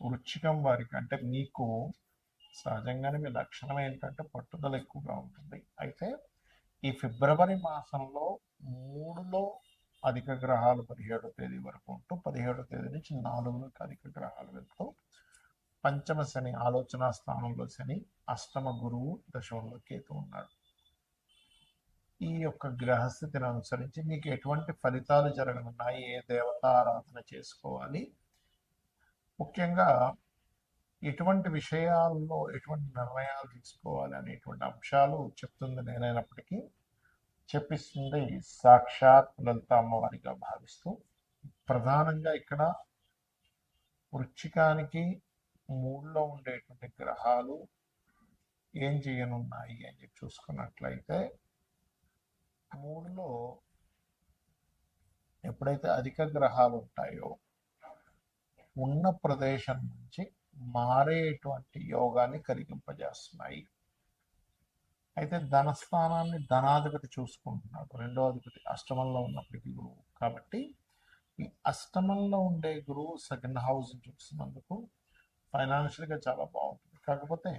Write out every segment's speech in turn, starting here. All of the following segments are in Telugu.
వృశ్చికం వారికి అంటే మీకు సహజంగానే మీ లక్షణం ఏంటంటే పట్టుదల ఎక్కువగా ఉంటుంది. అయితే ఈ ఫిబ్రవరి మాసంలో 3లో అధిక గ్రహాలు 17వ తేదీ వరకు ఉంటూ 17వ తేదీ నుంచి 4లోకి అధిక గ్రహాలు వెళ్తూ పంచమ శని ఆలోచన స్థానంలో శని, అష్టమ గురువు, దశమంలో కేతు ఉన్నాడు. ఈ యొక్క గ్రహస్థితిని అనుసరించి మీకు ఎటువంటి ఫలితాలు జరగనున్నాయి, ఏ దేవతా ఆరాధన చేసుకోవాలి, ముఖ్యంగా ఎటువంటి విషయాల్లో ఎటువంటి నిర్ణయాలు తీసుకోవాలి అనేటువంటి అంశాలు చెప్తుంది నేనైనప్పటికీ చెప్పిస్తుంది సాక్షాత్ లలిత అమ్మవారిగా భావిస్తూ, ప్రధానంగా ఇక్కడ వృశ్చికానికి 3లో ఉండేటువంటి గ్రహాలు ఏం చేయనున్నాయి అని చెప్పి చూసుకున్నట్లయితే 3లో ఎప్పుడైతే అధిక గ్రహాలు ఉంటాయో ఉన్న ప్రదేశం నుంచి మారేటువంటి యోగాన్ని కలిగింపజేస్తున్నాయి. అయితే ధనస్థానాన్ని ధనాధిపతి చూసుకుంటున్నాడు, రెండో అధిపతి అష్టమంలో ఉన్నప్పటికీ గురువు కాబట్టి ఈ అష్టమంలో ఉండే గురువు సెకండ్ హౌస్ చూసినందుకు ఫైనాన్షియల్గా చాలా బాగుంటుంది. కాకపోతే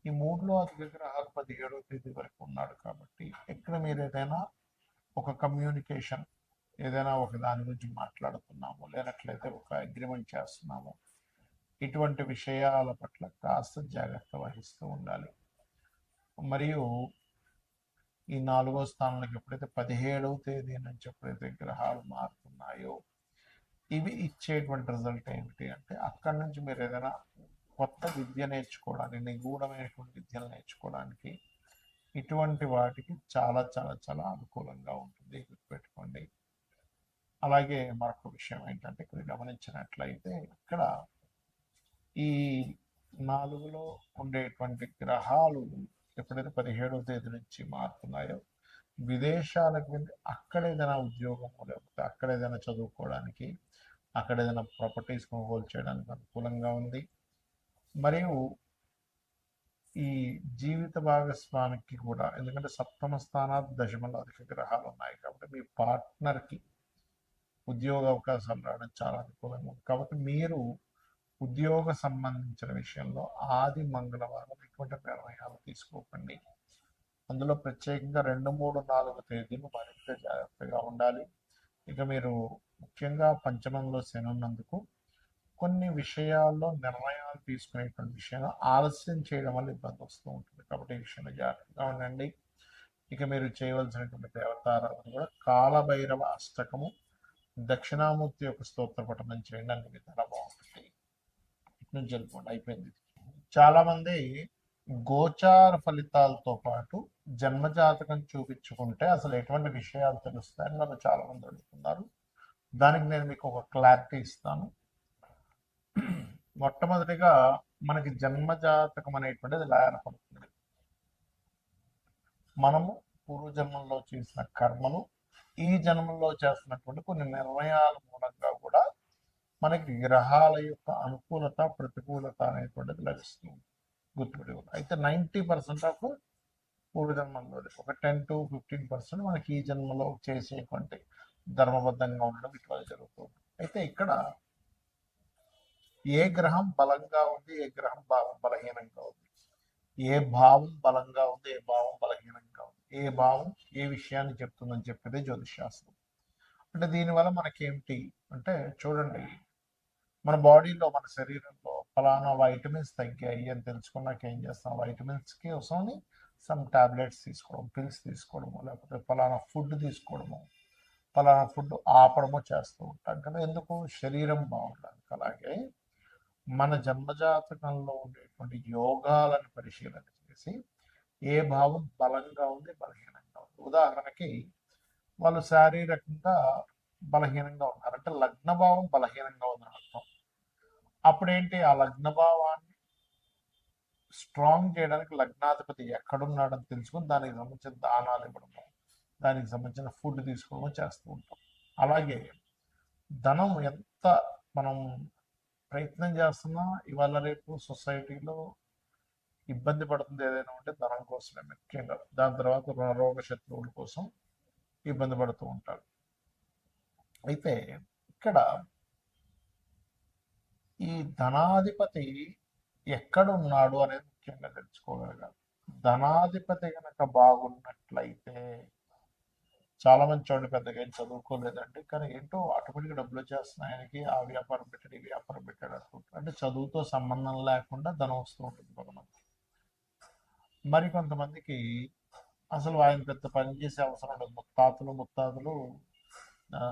ఈ 3లో అధిక గ్రహాలు 17వ తేదీ వరకు ఉన్నాడు కాబట్టి ఇక్కడ మీరు ఏదైనా ఒక కమ్యూనికేషన్, ఏదైనా ఒక దాని గురించి మాట్లాడుతున్నాము, లేనట్లయితే ఒక అగ్రిమెంట్ చేస్తున్నాము, ఇటువంటి విషయాల పట్ల కాస్త జాగ్రత్త వహిస్తూ ఉండాలి. మరియు ఈ 4వ స్థానంలోకి ఎప్పుడైతే 17వ తేదీ నుంచి ఎప్పుడైతే గ్రహాలు మారుతున్నాయో ఇవి ఇచ్చేటువంటి రిజల్ట్ ఏమిటి అంటే అక్కడి నుంచి మీరు ఏదైనా కొత్త విద్య నేర్చుకోవడానికి, నిగూఢమైనటువంటి విద్యలు నేర్చుకోవడానికి, ఇటువంటి వాటికి చాలా చాలా చాలా అనుకూలంగా ఉంటుంది, గుర్తుపెట్టుకోండి. అలాగే మరొక విషయం ఏంటంటే ఇక్కడ గమనించినట్లయితే ఇక్కడ ఈ 4లో ఉండేటువంటి గ్రహాలు ఎప్పుడైతే 17వ తేదీ నుంచి మారుతున్నాయో విదేశాలకు వెళ్ళి అక్కడ ఏదైనా ఉద్యోగం, లేకపోతే అక్కడ ఏదైనా చదువుకోవడానికి, అక్కడ ఏదైనా ప్రాపర్టీస్ కొనుగోలు చేయడానికి అనుకూలంగా ఉంది. మరియు ఈ జీవిత భాగస్వామికి కూడా, ఎందుకంటే సప్తమ స్థానాలు దశమంలో అధిక గ్రహాలు ఉన్నాయి కాబట్టి మీ పార్ట్నర్కి ఉద్యోగ అవకాశాలు రావడం చాలా అనుకూలంగా ఉంది. కాబట్టి మీరు ఉద్యోగ సంబంధించిన విషయంలో ఆది మంగళవారం ఎటువంటి నిర్ణయాలు తీసుకోకండి. అందులో ప్రత్యేకంగా 2, 3, 4 తేదీలు మరింత జాగ్రత్తగా ఉండాలి. ఇక మీరు ముఖ్యంగా పంచమంలో శని ఉన్నందుకు కొన్ని విషయాల్లో నిర్ణయాలు తీసుకునేటువంటి విషయంలో ఆలస్యం చేయడం వల్ల ఇబ్బంది వస్తూ ఉంటుంది. కాబట్టి ఈ విషయంలో జాగ్రత్తగా ఉండండి. ఇక మీరు చేయవలసినటువంటి దేవతారాధన కూడా కాలభైరవ అష్టకము, దక్షిణామూర్తి యొక్క స్తోత్ర పఠనం చేయండి, అన్ని విధాలా బాగుంటుంది. ఇటు నుంచి వెళ్ళిపోండి, అయిపోయింది. చాలా మంది గోచార ఫలితాలతో పాటు జన్మజాతకం చూపించుకుంటే అసలు ఎటువంటి విషయాలు తెలుస్తాయని నన్ను చాలా మంది అడుగుతున్నారు. దానికి నేను మీకు ఒక క్లారిటీ ఇస్తాను. మొట్టమొదటిగా మనకి జన్మజాతకం అనేటువంటిది ఎలా ఏర్పడుతుంది, మనము పూర్వజన్మల్లో చేసిన కర్మలు, ఈ జన్మలో చేస్తున్నటువంటి కొన్ని నిర్ణయాల మూలంగా కూడా మనకి గ్రహాల యొక్క అనుకూలత ప్రతికూలత అనేటువంటిది లభిస్తుంది, గుర్తుపెట్టుకోండి. అయితే 90% ఆఫ్ పూర్వజన్మలో, ఒక 10 to 15% మనకి ఈ జన్మలో చేసేటువంటి ధర్మబద్ధంగా ఉండడం ఇట్లా జరుగుతుంది. అయితే ఇక్కడ ఏ గ్రహం బలంగా ఉంది, ఏ గ్రహం బలహీనంగా ఉంది, ఏ భావం బలంగా ఉంది, ఏ భావం బలహీనంగా ఉంది, ఏ భావం ఏ విషయాన్ని చెప్తుందని చెప్పేది జ్యోతిషాస్త్రం. అంటే దీనివల్ల మనకేమిటి అంటే చూడండి, మన బాడీలో, మన శరీరంలో ఫలానా వైటమిన్స్ తగ్గాయి అని తెలుసుకున్నాక ఏం చేస్తాం, వైటమిన్స్కి కోసం సమ్ టాబ్లెట్స్ తీసుకోవడం, పిల్స్ తీసుకోవడము, లేకపోతే ఫలానా ఫుడ్ తీసుకోవడము, ఫలానా ఫుడ్ ఆపడము చేస్తూ ఉంటాం కదా. ఎందుకు? శరీరం బాగుండడానికి. అలాగే మన జన్మజాతకంలో ఉండేటువంటి యోగాలను పరిశీలన చేసి ఏ భావం బలంగా ఉంది, బలహీనంగా ఉంది. ఉదాహరణకి వాళ్ళు శారీరకంగా బలహీనంగా ఉన్నారంటే లగ్న భావం బలహీనంగా ఉందని అర్థం. అప్పుడేంటి, ఆ లగ్న భావాన్ని స్ట్రాంగ్ చేయడానికి లగ్నాధిపతి ఎక్కడున్నాడని తెలుసుకొని దానికి సంబంధించిన దానాలు ఇవ్వడము, దానికి సంబంధించిన ఫుడ్ తీసుకోవడం చేస్తూ ఉంటాం. అలాగే ధనం ఎంత మనం ప్రయత్నం చేస్తున్నా ఇవాళ రేపు సొసైటీలో ఇబ్బంది పడుతుంది ఏదైనా ఉంటే ధనం కోసమే ముఖ్యంగా. దాని తర్వాత రోగ శత్రువుల కోసం ఇబ్బంది పడుతూ ఉంటారు. అయితే ఇక్కడ ఈ ధనాధిపతి ఎక్కడున్నాడు అనేది ముఖ్యంగా తెలుసుకోగలగాలి. ధనాధిపతి కనుక బాగున్నట్లయితే, చాలా మంది చూడండి పెద్దగా ఏం చదువుకోలేదండి, కానీ ఏంటో ఆటోమేటిక్గా డబ్బులు వచ్చేస్తున్నాయి ఆయనకి, ఆ వ్యాపారం పెట్టాడు ఈ వ్యాపారం పెట్టాడు అనుకుంటారు. అంటే చదువుతో సంబంధం లేకుండా ధనం వస్తూ ఉంటుంది కొంతమంది. మరి కొంతమందికి అసలు ఆయన పెద్ద పని చేసే అవసరం ఉండదు. ముత్తాతలు ఆ,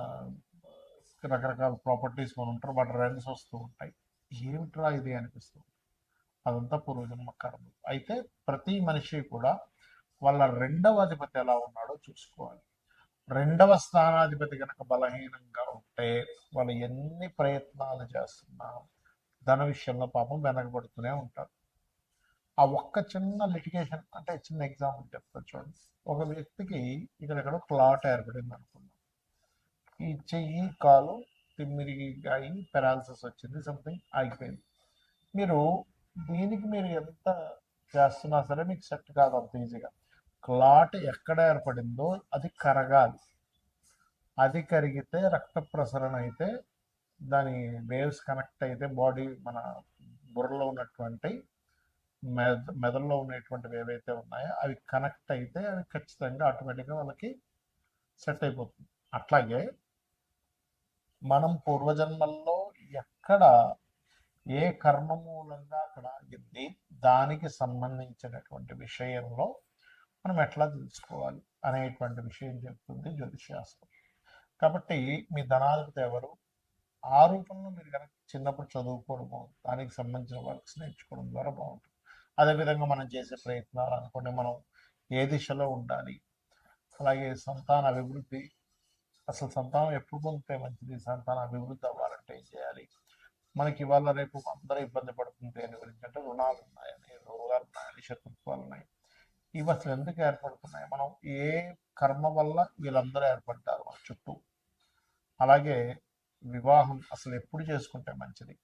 రకరకాల ప్రాపర్టీస్ కొని ఉంటారు, వాటి రెంట్స్ వస్తూ ఉంటాయి. ఏమిట్రా ఇది అనిపిస్తుంది. అదంతా పూర్వజన్మ కర్మ. అయితే ప్రతి మనిషి కూడా వాళ్ళ రెండవ అధిపతి ఎలా ఉన్నాడో చూసుకోవాలి. రెండవ స్థానాధిపతి కనుక బలహీనంగా ఉంటే వాళ్ళు ఎన్ని ప్రయత్నాలు చేస్తున్నా ధన విషయంలో పాపం వెనకబడుతూనే ఉంటారు. ఆ ఒక్క చిన్న లిటిగేషన్, అంటే చిన్న ఎగ్జాంపుల్ చెప్తా చూడండి. ఒక వ్యక్తికి ఇక్కడ క్లాట్ ఏర్పడింది అనుకుందాం. ఈ చెయ్యి కాలు తిమ్మిరి అయి పెరాలసిస్ వచ్చింది, సంథింగ్ ఆగిపోయింది. మీరు దీనికి మీరు ఎంత చేస్తున్నా సరే మీకు సెట్ కాదు అంత ఈజీగా. క్లాట్ ఎక్కడ ఏర్పడిందో అది కరగాలి. అది కరిగితే రక్త ప్రసరణ అయితే, దాని వేవ్స్ కనెక్ట్ అయితే బాడీ మన బుర్రలో ఉన్నటువంటి మెదడులో ఉన్నటువంటివి ఏవైతే ఉన్నాయో అవి కనెక్ట్ అయితే అవి ఖచ్చితంగా ఆటోమేటిక్గా వాళ్ళకి సెట్ అయిపోతుంది. అట్లాగే మనం పూర్వజన్మల్లో ఎక్కడ ఏ కర్మ మూలంగా అక్కడ ఆగింది, దానికి సంబంధించినటువంటి విషయంలో మనం ఎట్లా తెలుసుకోవాలి అనేటువంటి విషయం చెప్తుంది జ్యోతిషాస్త్రం. కాబట్టి మీ ధనాధిపతి ఎవరు, ఆ రూపంలో మీరు కనుక చిన్నప్పుడు చదువుకోవడము, దానికి సంబంధించిన వర్క్స్ నేర్చుకోవడం ద్వారా బాగుంటుంది. అదేవిధంగా మనం చేసే ప్రయత్నాలు అనుకోండి, మనం ఏ దిశలో ఉండాలి, అలాగే సంతాన అభివృద్ధి, అసలు సంతానం ఎప్పుడు పొందితే మంచిది, సంతాన అభివృద్ధి అవ్వాలంటే ఏం చేయాలి, మనకి ఇవాళ రేపు అందరూ ఇబ్బంది పడుతుంది దేని గురించి అంటే రుణాలు ఉన్నాయని, రోగాలు ఉన్నాయని, శత్రుత్వాలు ఉన్నాయి. ఇవి అసలు ఎందుకు ఏర్పడుతున్నాయి, మనం ఏ కర్మ వల్ల వీళ్ళందరూ ఏర్పడ్డారు మన చుట్టూ, అలాగే వివాహం అసలు ఎప్పుడు చేసుకుంటే మంచిది,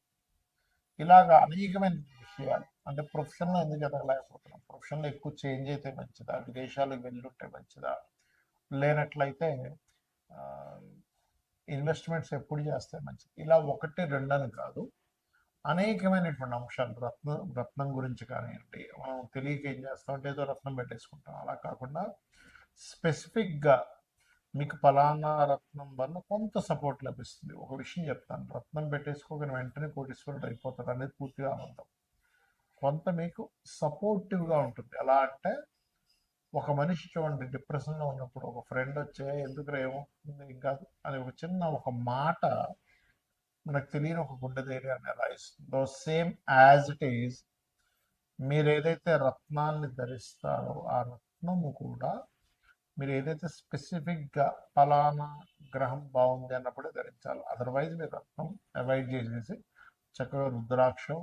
ఇలాగా అనేకమైన విషయాలు. అంటే ప్రొఫెషన్లో ఎందుకు ఎదగలేకపోతున్నాం, ప్రొఫెషన్లో ఎక్కువ చేంజ్ అయితే మంచిదా, విదేశాలకు వెళ్ళుంటే మంచిదా, లేనట్లయితే ఇన్వెస్ట్మెంట్స్ ఎప్పుడు చేస్తే మంచిది, ఇలా ఒకటి రెండని కాదు, అనేకమైనటువంటి అంశాలు. రత్నం గురించి కానివ్వండి, మనం తెలియక ఏం చేస్తాం అంటే ఏదో రత్నం పెట్టేసుకుంటాం. అలా కాకుండా స్పెసిఫిక్గా మీకు ఫలానా రత్నం వల్ల కొంత సపోర్ట్ లభిస్తుంది. ఒక విషయం చెప్తాను, రత్నం పెట్టేసుకోగానే వెంటనే కోటీశ్వరుడు అయిపోతారు అనేది పూర్తిగా అబద్ధం. కొంత మీకు సపోర్టివ్గా ఉంటుంది. ఎలా అంటే ఒక మనిషి చూడండి డిప్రెషన్లో ఉన్నప్పుడు ఒక ఫ్రెండ్ వచ్చే ఎందుకు ఏమవుతుంది ఇంకా అని ఒక చిన్న ఒక మాట మనకు తెలియని ఒక గుండె ధైర్యాన్ని ఎలా ఇస్తుందో, సేమ్ యాజ్ ఇట్ ఈజ్ మీరు ఏదైతే రత్నాన్ని ధరిస్తారో ఆ రత్నము కూడా మీరు ఏదైతే స్పెసిఫిక్గా ఫలానా గ్రహం బాగుంది అన్నప్పుడే ధరించాలి. అదర్వైజ్ మీరు రత్నం అవాయిడ్ చేసేసి చక్కగా రుద్రాక్షం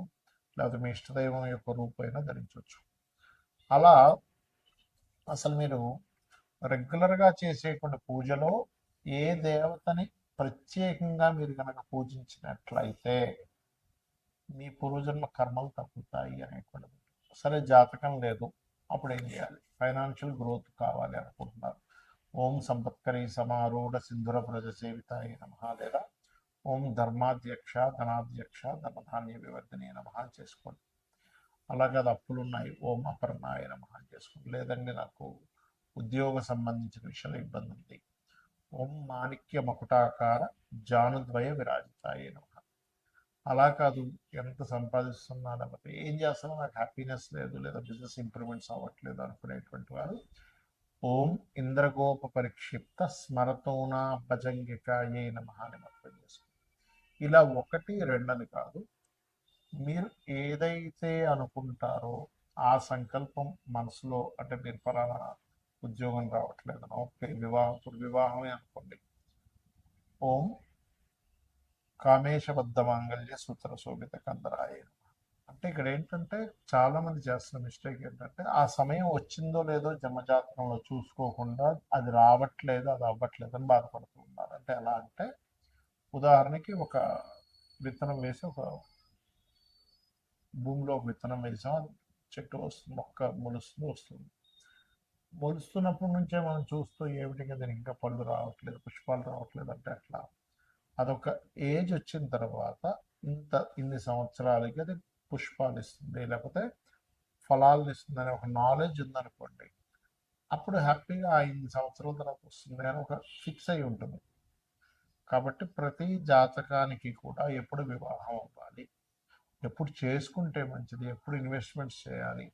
లేకపోతే మీ ఇష్టదైవం యొక్క రూపైనా ధరించవచ్చు. అలా అసలు మీరు రెగ్యులర్గా చేసేటువంటి పూజలో ఏ దేవతని ప్రత్యేకంగా మీరు కనుక పూజించినట్లయితే మీ పూర్వజన్మ కర్మలు తగ్గుతాయి అనేటువంటిది. సరే జాతకం లేదు, అప్పుడు ఏం చేయాలి, ఫైనాన్షియల్ గ్రోత్ కావాలి అనుకుంటున్నారు, ఓం సంపత్కరి సమారూఢ సింధుర ప్రజ సేవితాయ నమః, లేదా ఓం ధర్మాధ్యక్ష ధనాధ్యక్ష ధనధాన్య వివర్ధనీయ నమః చేసుకోండి. అలాగే అది అప్పులు ఉన్నాయి, ఓం అపర్ణాయ నమః చేసుకోండి. లేదండి నాకు ఉద్యోగ సంబంధించిన విషయంలో ఇబ్బంది ఉంది, ఓం మాణిక్య మకుటాకార జానుద్వయ విరాజితాయ నమః. అలా కాదు, ఎంత సంపాదిస్తున్నా లేకపోతే ఏం చేస్తున్నా నాకు హ్యాపీనెస్ లేదు, లేదా బిజినెస్ ఇంప్రూవ్మెంట్స్ అవ్వట్లేదు అనుకునేటువంటి వారు ఓం ఇంద్రగోప పరిక్షిప్త స్మరతోనా భజంగికాయే నమః అని మంత్రం చేసుకోండి. ఇలా ఒకటి రెండని కాదు, మీరు ఏదైతే అనుకుంటారో ఆ సంకల్పం మనసులో, అంటే మీరు పలానా ఉద్యోగం రావట్లేదు, ఓకే వివాహమే అనుకోండి, ఓం కామేశబద్ధ మాంగళ్య సూత్ర శోభిత కందరాయ. అంటే ఇక్కడ ఏంటంటే చాలా మంది చేస్తున్న మిస్టేక్ ఏంటంటే ఆ సమయం వచ్చిందో లేదో జన్మజాతకంలో చూసుకోకుండా అది రావట్లేదు అది అవ్వట్లేదు అని బాధపడుతూ ఉన్నారు. అంటే ఎలా అంటే ఉదాహరణకి ఒక విత్తనం వేసి ఒక భూమిలో ఒక విత్తనం వేసాం, అది చెట్టు వస్తుంది, మొక్క మొలుస్తుంది వస్తుంది. మొలుస్తున్నప్పటి నుంచే మనం చూస్తూ ఏమిటి కదా ఇంకా పళ్ళు రావట్లేదు పుష్పాలు రావట్లేదు అంటే అట్లా. అదొక ఏజ్ వచ్చిన తర్వాత ఇన్ని సంవత్సరాలకి అది పుష్పాలు ఇస్తుంది, లేకపోతే ఫలాలను ఇస్తుంది అనే ఒక నాలెడ్జ్ ఉందనుకోండి, అప్పుడు హ్యాపీగా ఆ ఇన్ని సంవత్సరాల తర్వాత వస్తుంది అని ఒక ఫిక్స్ అయి ఉంటుంది. కాబట్టి ప్రతి జాతకానికి కూడా ఎప్పుడు వివాహం అవ్వాలి, ఎప్పుడు చేసుకుంటే మంచిది, ఎప్పుడు ఇన్వెస్ట్మెంట్స్ చేయాలి,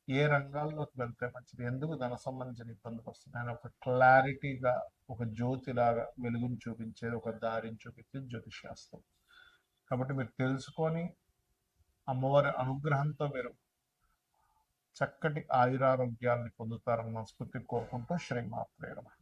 ఏ రంగాల్లోకి వెళ్తే మంచిది, ఎందుకు ధన సంబంధించిన ఇబ్బందులు వస్తున్నాయని ఒక క్లారిటీగా, ఒక జ్యోతిలాగా వెలుగుని చూపించేది, ఒక దారిని చూపించేది జ్యోతిషాస్త్రం. కాబట్టి మీరు తెలుసుకొని అమ్మవారి అనుగ్రహంతో మీరు చక్కటి ఆయురారోగ్యాన్ని పొందుతారని మనస్ఫూర్తి కోరుకుంటూ శ్రీమాత్రే నమః.